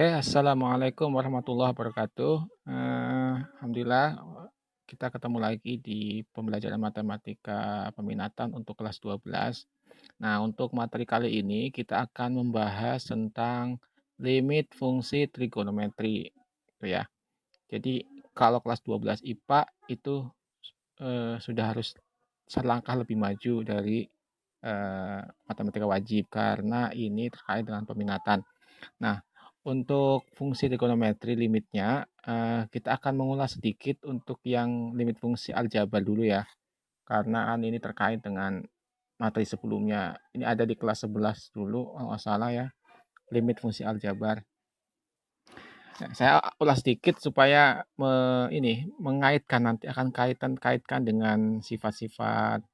Oke, assalamualaikum warahmatullahi wabarakatuh. Alhamdulillah kita ketemu lagi di pembelajaran matematika peminatan untuk kelas 12. Nah, untuk materi kali ini kita akan membahas tentang limit fungsi trigonometri, gitu ya. Jadi kalau kelas 12 IPA itu sudah harus selangkah lebih maju dari matematika wajib karena ini terkait dengan peminatan. Nah, untuk fungsi trigonometri limitnya, kita akan mengulas sedikit untuk yang limit fungsi aljabar dulu ya, karena kan ini terkait dengan materi sebelumnya. Ini ada di kelas 11 dulu, kalau nggak salah ya, limit fungsi aljabar. Nah, saya ulas sedikit supaya mengaitkan nanti akan kaitkan dengan sifat-sifat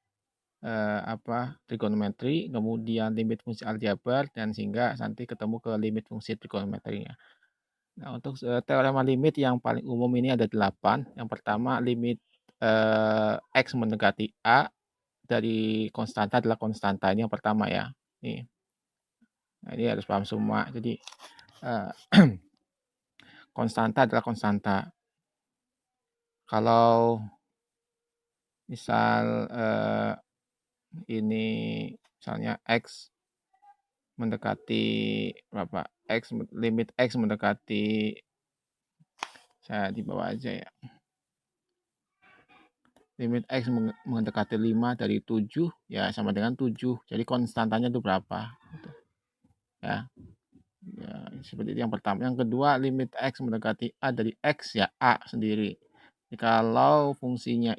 trigonometri, kemudian limit fungsi aljabar, dan sehingga nanti ketemu ke limit fungsi trigonometrinya. Nah, untuk teorema limit yang paling umum ini ada 8. Yang pertama, limit X mendekati A dari konstanta adalah konstanta. Ini yang pertama ya. Nah, ini harus paham semua. Jadi, eh, konstanta adalah konstanta. Kalau misal ini misalnya X mendekati berapa? Limit X mendekati, saya di bawah aja ya. Limit X mendekati 5 dari 7, ya sama dengan 7. Jadi konstantanya itu berapa? Gitu. Ya. Ya, seperti itu yang pertama. Yang kedua, limit X mendekati A dari X, ya A sendiri. Jadi kalau fungsinya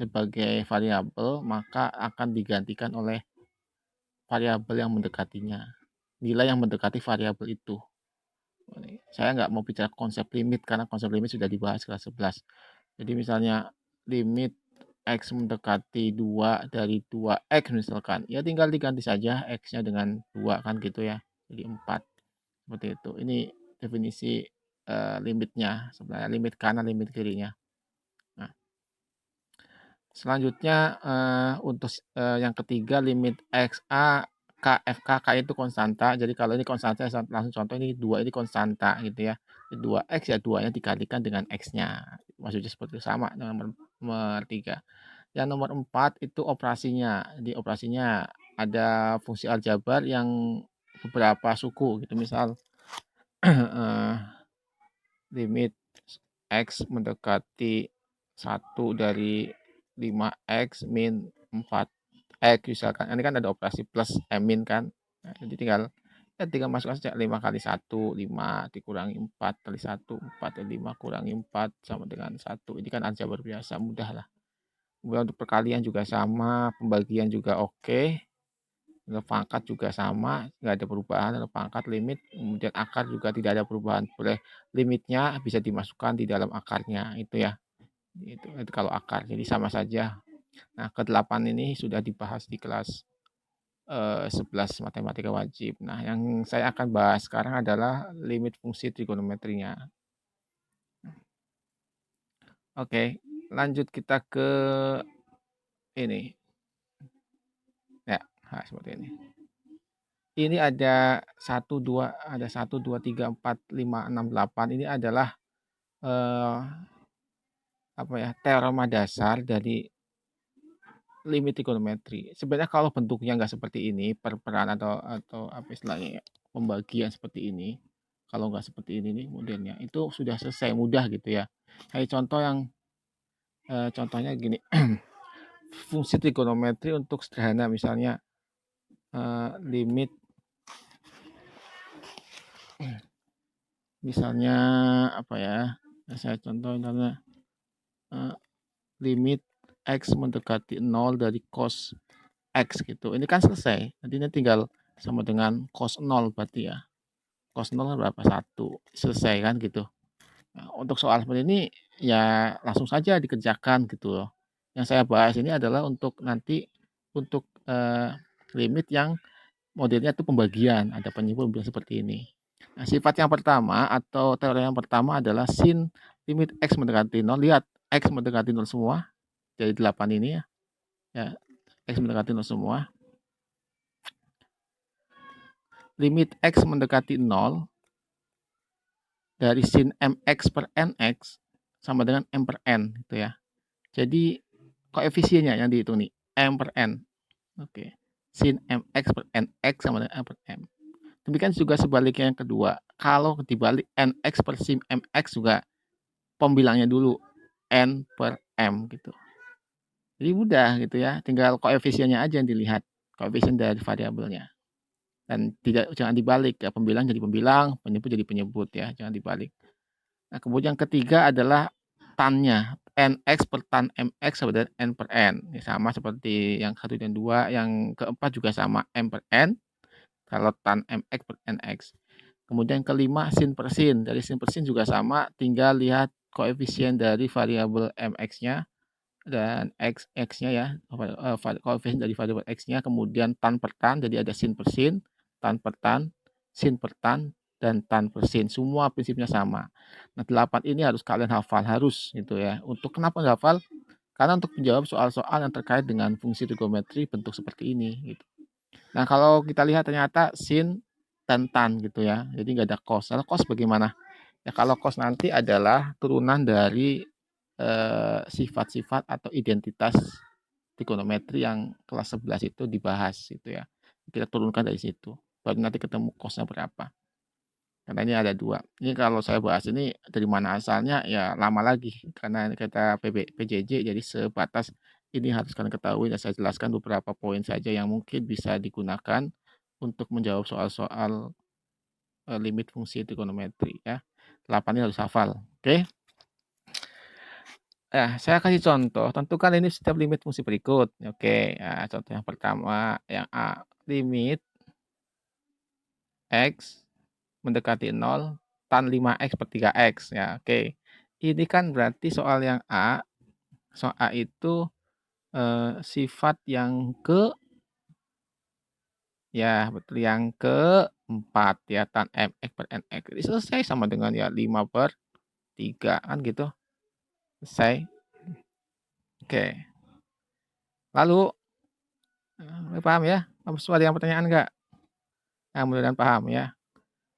sebagai variabel, maka akan digantikan oleh variabel yang mendekatinya. Nilai yang mendekati variabel itu. Saya nggak mau bicara konsep limit, karena konsep limit sudah dibahas kelas 11. Jadi misalnya limit X mendekati 2 dari 2X misalkan, ya tinggal diganti saja X-nya dengan 2 kan gitu ya. Jadi 4. Seperti itu. Ini definisi limitnya, sebenarnya limit kanan, limit kirinya. Nah, selanjutnya untuk yang ketiga, limit XA K itu konstanta. Jadi kalau ini konstanta, langsung contoh ini 2 ini konstanta gitu ya. 2X ya 2-nya dikalikan dengan X-nya. Maksudnya seperti sama dengan nomor 3. Yang nomor 4 itu operasinya. Jadi operasinya ada fungsi aljabar yang beberapa suku gitu. Misal limit X mendekati 1 dari 5X min 4X misalkan. Ini kan ada operasi plus min kan. Nah, jadi tinggal masukkan saja 5 kali 1, 5 dikurangi 4 kali 1, 4 kali 5 kurangi 4 sama dengan 1. Ini kan aljabar biasa, mudah lah. Kemudian untuk perkalian juga sama, pembagian juga oke. Untuk pangkat juga sama, nggak ada perubahan. Untuk pangkat limit, kemudian akar juga tidak ada perubahan. Boleh limitnya bisa dimasukkan di dalam akarnya, itu ya. Itu kalau akar, jadi sama saja. Nah, ke-8 ini sudah dibahas di kelas 11 matematika wajib. Nah, yang saya akan bahas sekarang adalah limit fungsi trigonometrinya. Oke, lanjut kita ke ini. Ya, nah, seperti ini. Ini ada 1, 2, 3, 4, 5, 6, 8. Ini adalah teorema dasar dari limit trigonometri. Sebenarnya kalau bentuknya nggak seperti ini, perperan atau apa istilahnya ya, pembagian seperti ini, kalau nggak seperti ini nih modelnya, itu sudah selesai, mudah gitu ya. Kayak contohnya gini, fungsi trigonometri untuk sederhana misalnya limit misalnya apa ya? Saya contoh misalnya limit X mendekati 0 dari cos X gitu. Ini kan selesai. Nanti tinggal sama dengan cos 0 berarti ya. Cos 0 kan berapa? 1. Selesai kan gitu. Nah, untuk soal seperti ini ya langsung saja dikerjakan gitu loh. Yang saya bahas ini adalah untuk nanti untuk limit yang modelnya itu pembagian, ada penyimpul seperti ini. Nah, sifat yang pertama atau teori yang pertama adalah sin limit X mendekati 0. Lihat X mendekati 0 semua. Jadi 8 ini ya. Ya, X mendekati 0 semua. limit X mendekati 0 dari sin MX per NX sama dengan M per N gitu ya. Jadi koefisiennya yang dihitung nih, M per N. Oke. Sin MX per NX sama dengan M per M. Demikian juga sebaliknya yang kedua. Kalau dibalik NX per sin MX juga pembilangnya dulu N per M gitu. Jadi mudah gitu ya, tinggal koefisiennya aja yang dilihat, koefisien dari variabelnya. Dan jangan dibalik ya, pembilang jadi pembilang, penyebut jadi penyebut ya, jangan dibalik. Nah, kemudian ketiga adalah tannya, nx per tan mx sama dengan n per n. Ini sama seperti yang 1 dan 2, yang keempat juga sama m per n kalau tan mx per nx. Kemudian kelima sin per sin, dari sin per sin juga sama, tinggal lihat koefisien dari variabel mx-nya dan x-nya ya, koefisien dari variabel x-nya, kemudian tan per tan, jadi ada sin per sin, tan per tan, sin per tan, dan tan per sin. Semua prinsipnya sama. Nah, 8 ini harus kalian hafal, harus gitu ya. Untuk kenapa hafal? Karena untuk menjawab soal-soal yang terkait dengan fungsi trigonometri bentuk seperti ini gitu. Nah, kalau kita lihat ternyata sin dan tan gitu ya. Jadi nggak ada cos. Kalau cos bagaimana? Ya kalau cos nanti adalah turunan dari sifat-sifat atau identitas trigonometri yang kelas 11 itu dibahas gitu ya. Kita turunkan dari situ. Baru nanti ketemu cosnya berapa. Karena ini ada 2. Ini kalau saya bahas ini dari mana asalnya ya lama lagi. Karena kata PJJ jadi sebatas ini harus kalian ketahui dan saya jelaskan beberapa poin saja yang mungkin bisa digunakan untuk menjawab soal-soal limit fungsi trigonometri ya. 8 ini harus hafal. Oke. Nah, saya kasih contoh. Tentukan ini setiap limit fungsi berikut. Oke, nah, contoh yang pertama, yang A. Limit X mendekati 0, tan 5X per 3X. Ya, oke. Ini kan berarti soal yang A. Soal A itu sifat yang ya betul, yang keempat ya, tan MX per NX. Ini selesai sama dengan ya 5 per 3 kan gitu. Selesai. Oke. Lalu paham ya? Ada yang pertanyaan enggak? Nah, mudah-mudahan paham ya.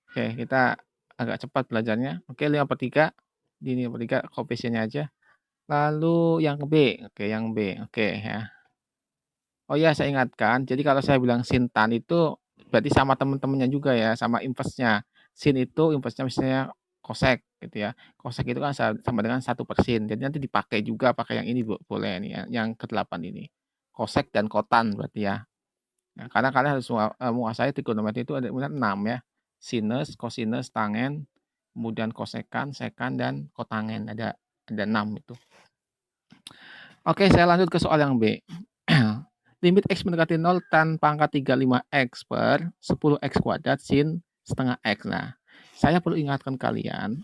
Oke, kita agak cepat belajarnya. Oke, 5 per 3. Di 5 per 3 koefisiennya aja. Lalu yang B. Oke, yang B. Oke ya. Oh ya, saya ingatkan. Jadi kalau saya bilang sin tan itu berarti sama teman-temannya juga ya, sama inverse-nya. Sin itu inverse-nya misalnya kosek gitu ya. Kosek itu kan sama dengan 1 per sin. Jadi nanti dipakai juga, pakai yang ini boleh nih ya, yang ke-8 ini. Kosek dan kotan berarti ya. Nah, karena kalian harus menguasai trigonometri itu ada 6 ya. Sinus, kosinus, tangen, kemudian kosekan, sekan, dan kotangen. Ada 6 itu. Oke, saya lanjut ke soal yang B. Limit X mendekati 0 tan pangkat 35X per 10X kuadrat sin setengah X. Nah, saya perlu ingatkan kalian,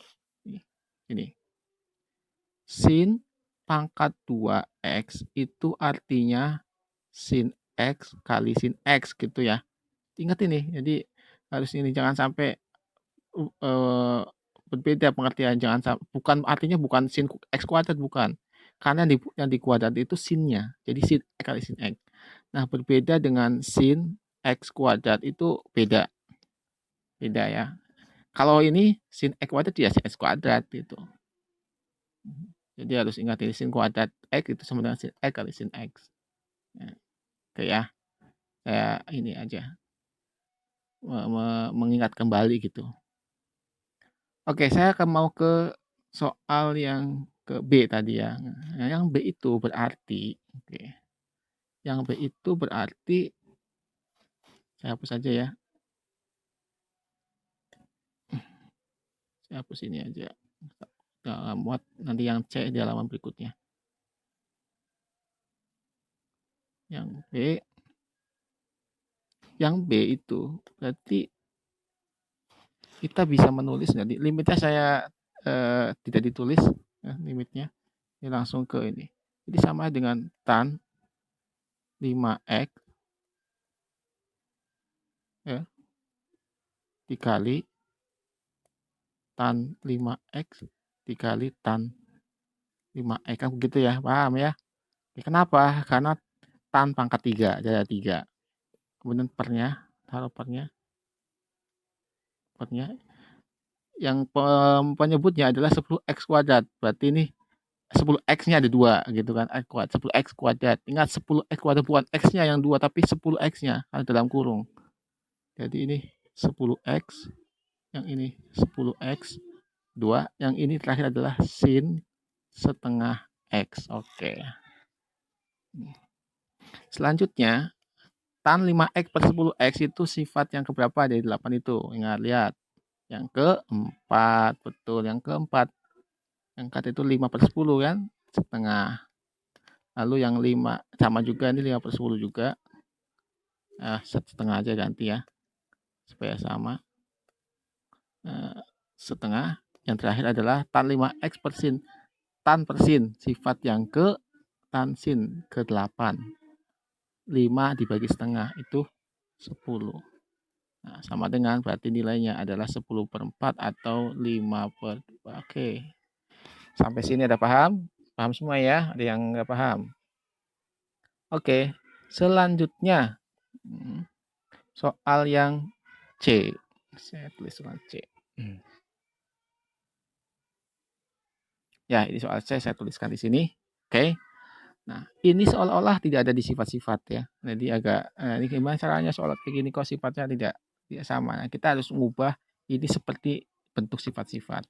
ini, sin pangkat 2X itu artinya sin X kali sin X gitu ya. Ingat ini, jadi harus ini, jangan sampai berbeda pengertian, bukan artinya bukan sin X kuadrat, bukan. Karena yang di kuadrat itu sinnya, jadi sin X kali sin X. Nah, berbeda dengan sin X kuadrat itu beda ya. Kalau ini sin X kuadrat ya sin X kuadrat gitu. Jadi harus ingat ini sin kuadrat X itu sama dengan sin X kali sin X. Ya. Oke ya, saya ini aja mengingat kembali gitu. Oke, saya akan mau ke soal yang ke B tadi ya. Nah, yang B itu berarti, oke. Yang B itu berarti, saya hapus saja ya. Saya hapus ini aja. Muat nanti yang C di halaman berikutnya. Yang B itu berarti kita bisa menulis, jadi limitnya saya tidak ditulis limitnya, ini langsung ke ini. Jadi sama dengan tan 5X ya, dikali tan 5X dikali tan 5X kan begitu ya, paham ya? Kenapa? Karena tan pangkat 3, jadi 3. Kemudian pernya, taruh pernya. penyebutnya. Yang penyebutnya adalah 10x kuadrat. Berarti ini 10x-nya ada 2 gitu kan. 10x kuadrat. Ingat 10x kuadrat bukan x-nya yang 2 tapi 10x-nya ada dalam kurung. Jadi ini 10x, yang ini 10x 2, yang ini terakhir adalah sin setengah x. Oke. Selanjutnya tan 5x per 10x itu sifat yang keberapa dari 8 itu? Ingat, lihat. Yang keempat, betul. Yang keempat. Yang keempat itu 5 per 10 kan? Setengah. Lalu yang 5, sama juga, ini 5 per 10 juga. Setengah aja ganti ya. Supaya sama. Setengah. Yang terakhir adalah tan 5x per sin. Tan per sin, sifat yang ke tan sin ke-8. 5 dibagi setengah, itu 10. Nah, sama dengan berarti nilainya adalah 10/4 atau 5/2. Oke. Sampai sini ada paham? Paham semua ya? Ada yang nggak paham? Oke. Selanjutnya soal yang C. Saya tulis soal C. Ya, ini soal C saya tuliskan di sini. Oke. Nah, ini seolah-olah tidak ada di sifat-sifat ya. Jadi agak ini gimana caranya soal kayak gini kok sifatnya tidak sama. Nah, kita harus mengubah ini seperti bentuk sifat-sifat.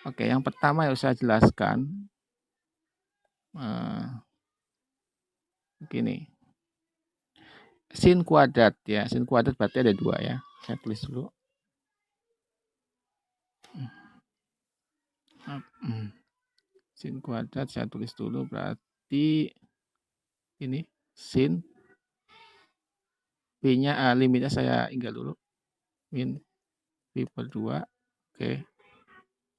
Oke, yang pertama yang saya jelaskan begini. Sin kuadrat ya. Sin kuadrat berarti ada 2 ya. Saya tulis dulu. Sin kuadrat saya tulis dulu berarti ini sin B-nya limitnya saya tinggal dulu. Min pi per 2. Oke.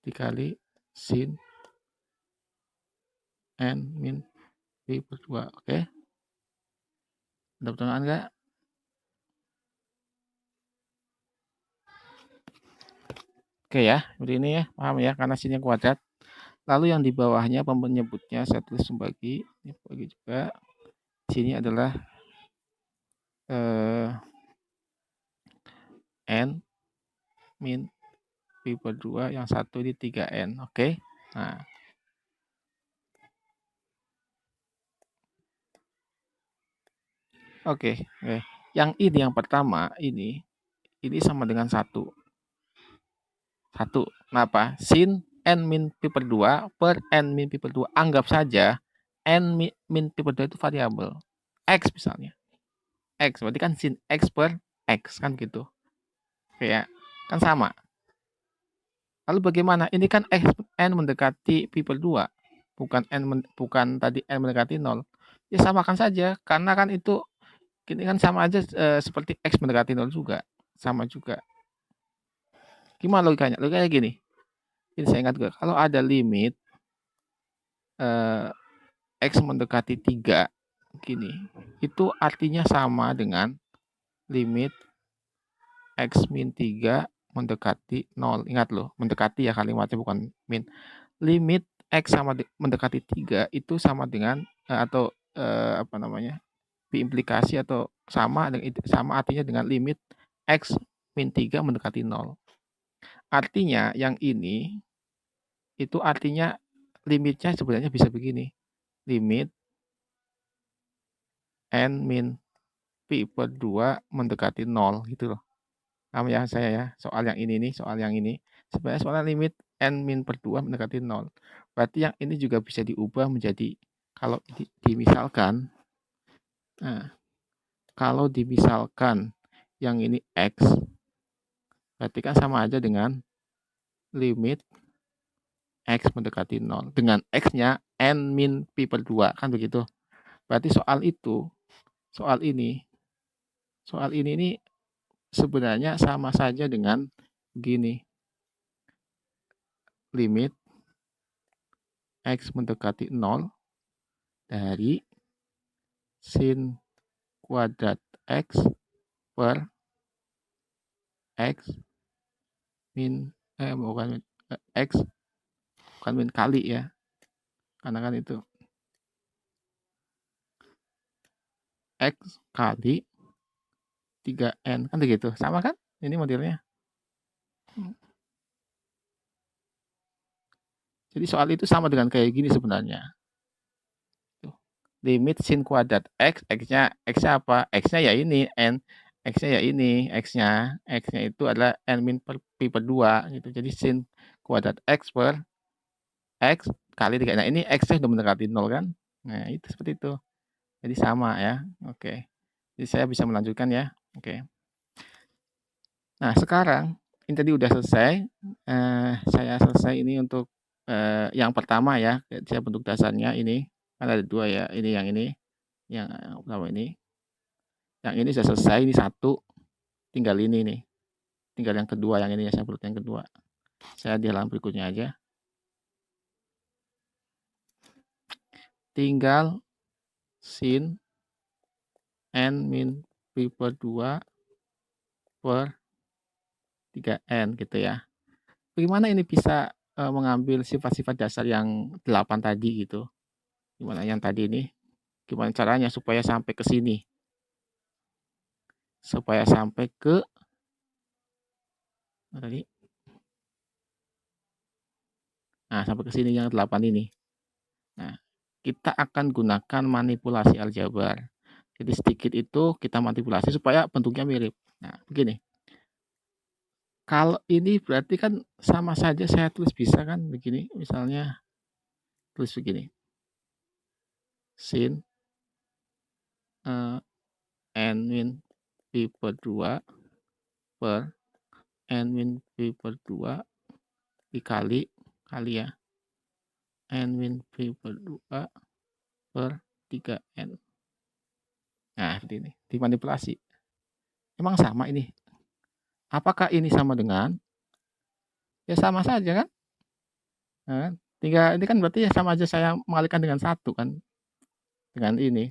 Dikali sin n min pi per 2. Oke. Ada pertanyaan enggak? Oke ya, seperti ini ya. Paham ya, karena sinnya kuadrat. Lalu yang di bawahnya penyebutnya saya tulis membagi. Ini bagi juga. Sini adalah n min pi per 2, yang satu ini 3n. Oke. Nah. Oke. Yang ini yang pertama ini sama dengan 1. 1. Kenapa? Sin n min pi per 2 per n min pi per 2. Anggap saja n min pi per 2 itu variabel. X misalnya. X, berarti kan sin X per X, kan gitu. Kayak, kan sama. Lalu bagaimana? Ini kan X, N mendekati pi per 2. Bukan tadi N mendekati 0. Ya samakan saja, karena kan itu, ini kan sama aja seperti X mendekati 0 juga. Sama juga. Gimana logikanya? Logikanya gini. Ini saya ingat juga, kalau ada limit X mendekati 3, gini, itu artinya sama dengan limit X min 3 mendekati 0. Ingat loh, mendekati ya kalimatnya, bukan min. Limit X sama mendekati 3 itu sama dengan atau apa namanya, diimplikasi atau sama artinya dengan limit X min 3 mendekati 0. Artinya yang ini itu artinya limitnya sebenarnya bisa begini. Limit N min pi per 2 mendekati 0 gitu loh. Paham ya saya ya? Soal yang ini nih, soal yang ini. Sebenarnya soalnya limit N min per 2 mendekati 0. Berarti yang ini juga bisa diubah menjadi, kalau dimisalkan, nah, kalau dimisalkan yang ini X, berarti kan sama aja dengan limit X mendekati 0. Dengan X-nya N min pi per 2, kan begitu. Berarti soal ini nih sebenarnya sama saja dengan begini. Limit X mendekati 0 dari sin kuadrat X per X min X bukan min kali ya, karena kan itu X kali 3N, kan begitu, sama kan ini modelnya. Jadi soal itu sama dengan kayak gini sebenarnya. Tuh. Limit sin kuadrat X, X-nya apa? X-nya ya ini, N. X-nya ya ini, X-nya itu adalah N min per pi per 2 gitu. Jadi sin kuadrat X per X kali 3. Nah ini X-nya sudah mendekati 0 kan? Nah itu seperti itu. Jadi sama ya. Oke. Jadi saya bisa melanjutkan ya. Oke. Nah sekarang ini tadi udah selesai. Saya selesai ini untuk yang pertama ya. Saya bentuk dasarnya ini. Kan ada 2 ya. Ini yang ini. Yang pertama ini. Yang ini sudah selesai. Ini 1. Tinggal ini nih. Tinggal yang kedua. Yang ini ya. Saya perlu yang kedua. Saya di halaman berikutnya aja. Tinggal sin N min pi per 2 per 3N gitu ya. Bagaimana ini bisa mengambil sifat-sifat dasar yang 8 tadi gitu? Gimana yang tadi ini? Gimana caranya supaya sampai ke sini? Supaya sampai ke tadi? Nah, sampai ke sini yang 8 ini. Nah, kita akan gunakan manipulasi aljabar. Jadi sedikit itu kita manipulasi supaya bentuknya mirip. Nah, begini. Kalau ini berarti kan sama saja saya tulis bisa kan begini. Misalnya tulis begini. Sin N min pi per 2 per N min pi per 2 dikali ya N min pi per 2 per 3N. Nah, seperti ini. Dimanipulasi. Emang sama ini? Apakah ini sama dengan? Ya sama saja kan? Nah, tinggal ini kan berarti ya sama aja saya mengalihkan dengan 1 kan? Dengan ini.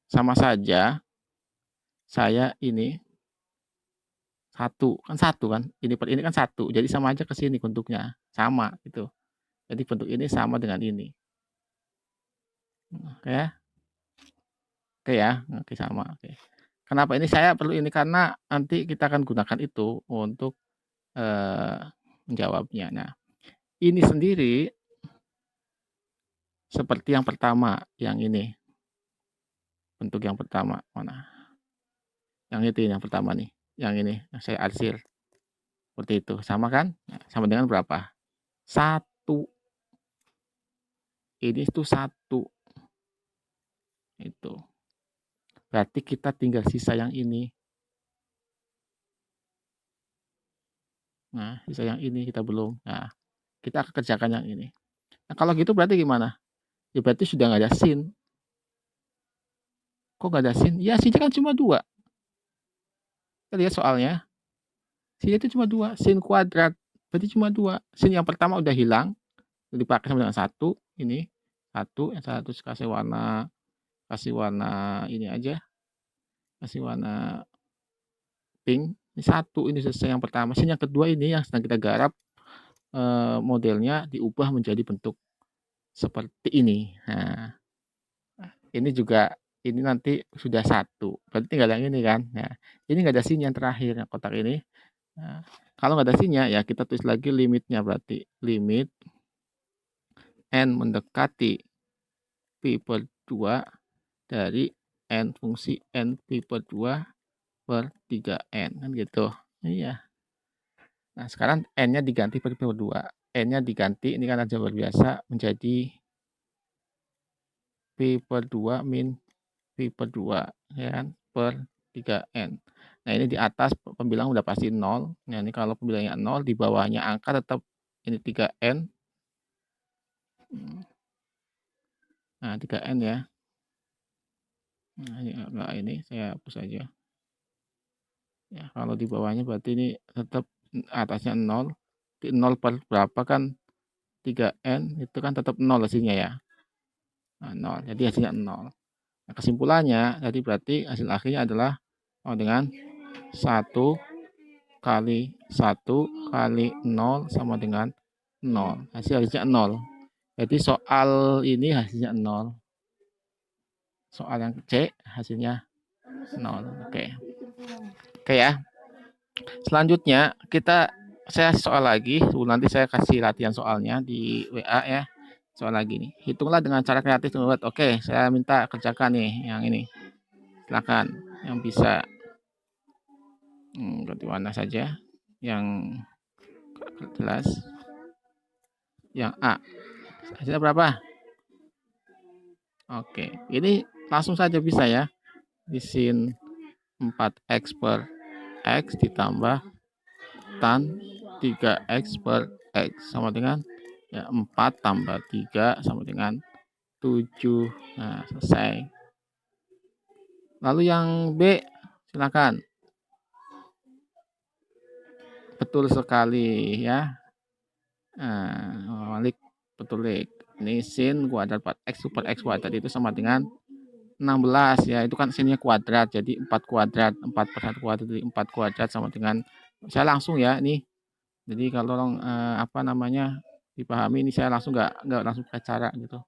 Sama saja saya ini 1 kan? Ini per ini kan 1. Jadi sama aja ke sini bentuknya. Sama gitu. Jadi bentuk ini sama dengan ini. Oke ya? Oke ya? Oke sama. Oke. Kenapa ini saya perlu ini? Karena nanti kita akan gunakan itu untuk menjawabnya. Nah, ini sendiri seperti yang pertama, yang ini. Bentuk yang pertama. Mana? Yang itu yang pertama nih. Yang ini, yang saya arsir. Seperti itu. Sama kan? Nah, sama dengan berapa? 1. Ini itu 1. Itu. Berarti kita tinggal sisa yang ini. Nah, sisa yang ini kita belum. Nah, kita akan kerjakan yang ini. Nah, kalau gitu berarti gimana? Ya berarti sudah nggak ada sin. Kok nggak ada sin? Ya, sinnya kan cuma 2. Kita lihat soalnya. Sinnya itu cuma 2. Sin kuadrat. Berarti cuma 2. Sin yang pertama udah hilang. Dipakai sama dengan 1. Ini. 1. Yang 1 kasih warna ini aja. Kasih warna pink. Ini 1. Ini selesai yang pertama. Sin yang kedua ini yang sedang kita garap. Modelnya diubah menjadi bentuk seperti ini. Nah, ini juga ini nanti sudah 1. Berarti tinggal yang ini kan. Nah, ini nggak ada sin yang terakhir yang kotak ini. Nah, kalau nggak ada sinnya ya kita tulis lagi limitnya, berarti limit n mendekati pi per 2 dari n fungsi n pi per 2 per 3n kan gitu. Iya. Nah, sekarang n-nya diganti per 2. N-nya diganti, ini kan aljabar biasa, menjadi pi per 2 min pi per 2 ya kan, per 3n. Nah, ini di atas pembilang udah pasti 0. Nah, ini kalau pembilangnya 0, di bawahnya angka tetap ini 3n. Nah, 3n ya. Nah, ini saya hapus aja. Ya, kalau di bawahnya berarti ini tetap atasnya 0. 0 per berapa kan 3n itu kan tetap 0 hasilnya ya. Nah, 0. Jadi hasilnya 0. Nah, kesimpulannya jadi berarti hasil akhirnya adalah dengan 1 kali 1 kali 0 sama dengan 0. Hasilnya 0. Jadi soal ini hasilnya 0. Soal yang C hasilnya 0. Oke. Oke ya. Selanjutnya saya soal lagi, nanti saya kasih latihan soalnya di WA ya. Soal lagi nih. Hitunglah dengan cara kreatif. Oke, saya minta kerjakan nih yang ini. Silakan yang bisa ganti warna saja. Yang jelas. Yang A. Hasilnya berapa? Oke, ini langsung saja bisa ya. Di sin 4x per x ditambah tan 3x per x sama dengan ya 4 tambah 3 sama dengan 7. Nah, selesai. Lalu yang B, silakan. Betul sekali ya. Malik betul. Ini sin kuadrat 4x super x kuadrat itu sama dengan 16 ya. Itu kan sinnya kuadrat, jadi 4 kuadrat. 4 per 1 kuadrat jadi 4 kuadrat sama dengan, saya langsung ya nih. Jadi kalau dipahami ini, saya langsung nggak langsung pakai cara gitu.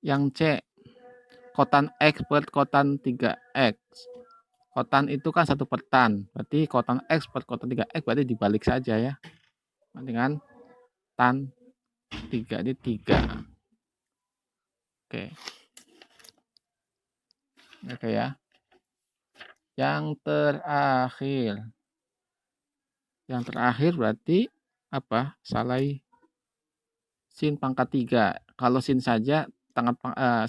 Yang C, kotan X per kotan 3X. Kotan itu kan 1 per tan. Berarti kotan X per kotan 3X berarti dibalik saja ya. Dengan tan 3 ini 3. Oke. Oke ya. Yang terakhir berarti apa? Salai sin pangkat 3. Kalau sin saja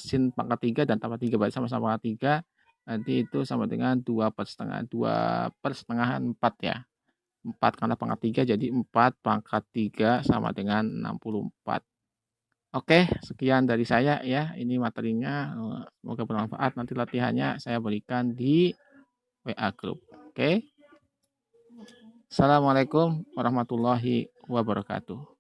sin pangkat 3 dan tambah 3 berarti sama-sama pangkat 3. Nanti itu sama dengan 2 per setengah. 2 per setengahan 4 ya. 4 karena pangkat 3 jadi 4 pangkat 3 sama dengan 64. Oke, sekian dari saya ya. Ini materinya, semoga bermanfaat. Nanti latihannya saya berikan di WA Group. Oke. Assalamualaikum warahmatullahi wabarakatuh.